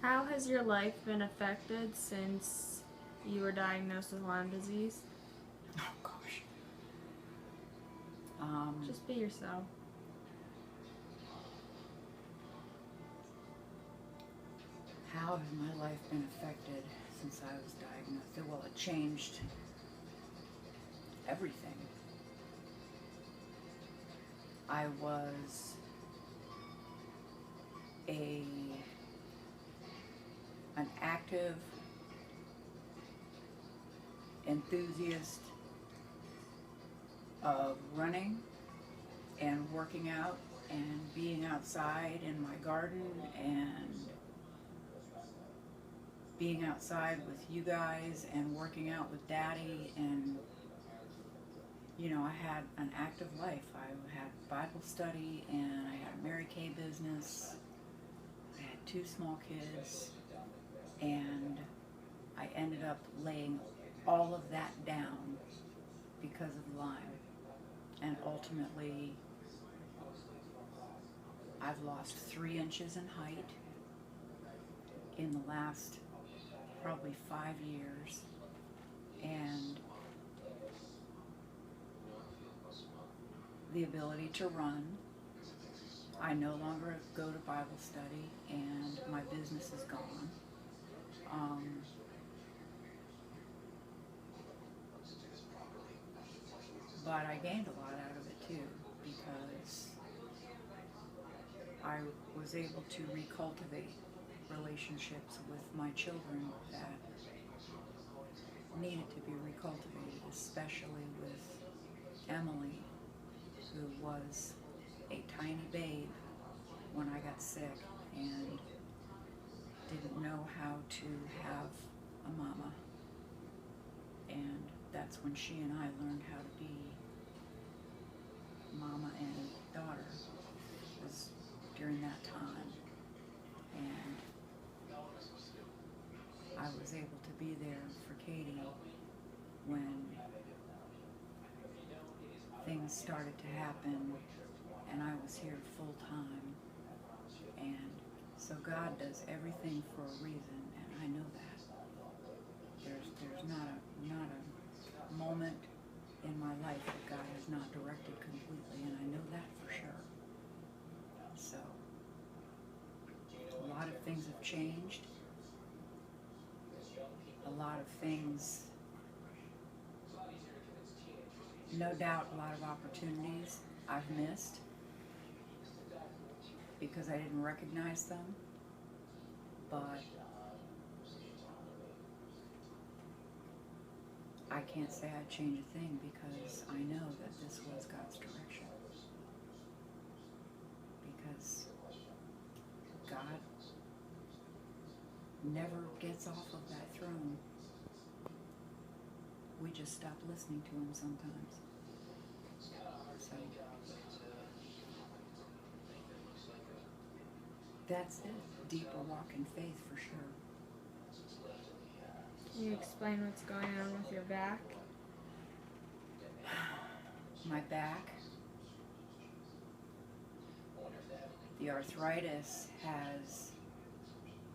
How has your life been affected since you were diagnosed with Lyme disease? Oh gosh. Just be yourself. How has my life been affected since I was diagnosed? Well, it changed everything. I was a an active enthusiast of running and working out and being outside in my garden and being outside with you guys and working out with Daddy, and you know, I had an active life. I had Bible study and I had a Mary Kay business. I had 2 small kids, and I ended up laying all of that down because of Lyme. And ultimately, I've lost 3 inches in height in the last probably 5 years, and the ability to run. I no longer go to Bible study, and my business is gone. But I gained a lot out of it too, because I was able to recultivate relationships with my children that needed to be recultivated, especially with Emily, who was a tiny babe when I got sick and didn't know how to have a mama. And that's when she and I learned how to be mama and daughter, was during that time. And I was able to be there for Katie when things started to happen and I was here full time. And so God does everything for a reason, and I know that. There's not a moment in my life that God has not directed completely, and I know that for sure. So a lot of things have changed. A lot of things, no doubt, a lot of opportunities I've missed because I didn't recognize them. But I can't say I'd change a thing, because I know that this was God's direction. Because God never gets off of that throne. We just stop listening to him sometimes. So that's it. Deeper walk in faith for sure. Can you explain what's going on with your back? My back, the arthritis has,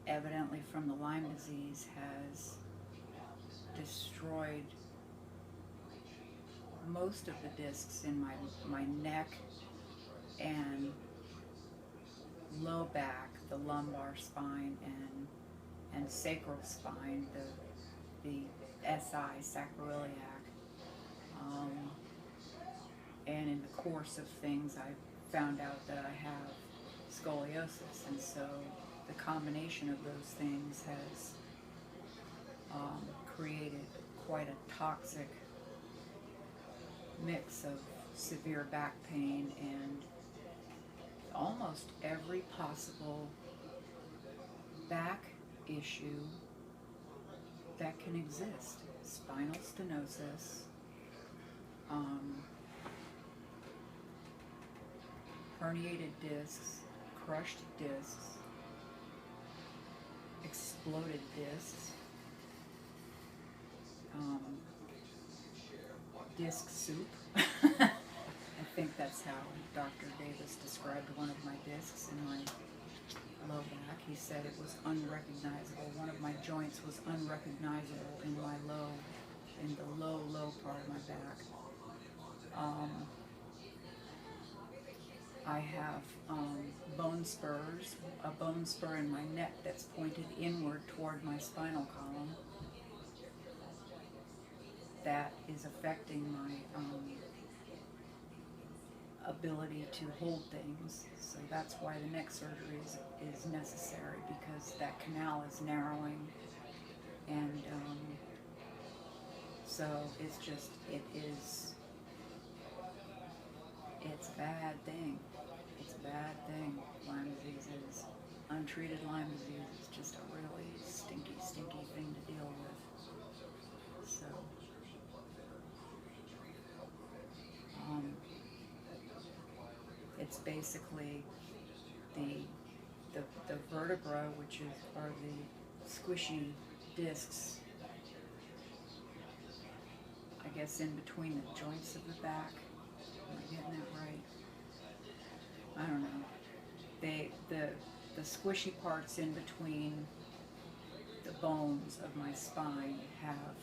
evidently from the Lyme disease, has destroyed most of the discs in my neck and low back, the lumbar spine and sacral spine, the SI, sacroiliac. And in the course of things, I found out that I have scoliosis, and so the combination of those things has created quite a toxic mix of severe back pain and almost every possible back issue that can exist. Spinal stenosis, herniated discs, crushed discs, exploded discs, disc soup. I think that's how Dr. Davis described one of my discs in my low back. He said it was unrecognizable. One of my joints was unrecognizable in my in the low part of my back. I have bone spurs, a bone spur in my neck that's pointed inward toward my spinal column. That is affecting my ability to hold things. So that's why the neck surgery is necessary, because that canal is narrowing. And so it's just, it's a bad thing. It's a bad thing. Lyme disease is, untreated Lyme disease is just a really stinky, stinky thing to deal with. So, it's basically the vertebra, which are the squishy discs, I guess, in between the joints of the back. Am I getting that right? I don't know. The squishy parts in between the bones of my spine have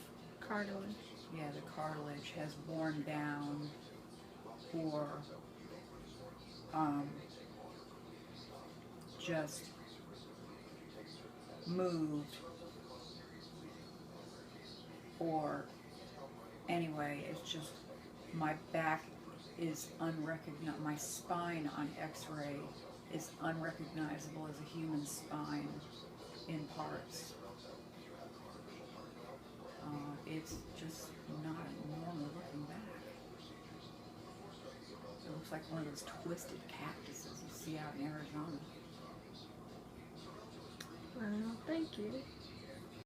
Cartilage. Yeah, the cartilage has worn down or just moved, or anyway, it's just my back is unrecognizable. My spine on X-ray is unrecognizable as a human spine in parts. It's just not a normal looking back. It looks like one of those twisted cactuses you see out in Arizona. Well, thank you.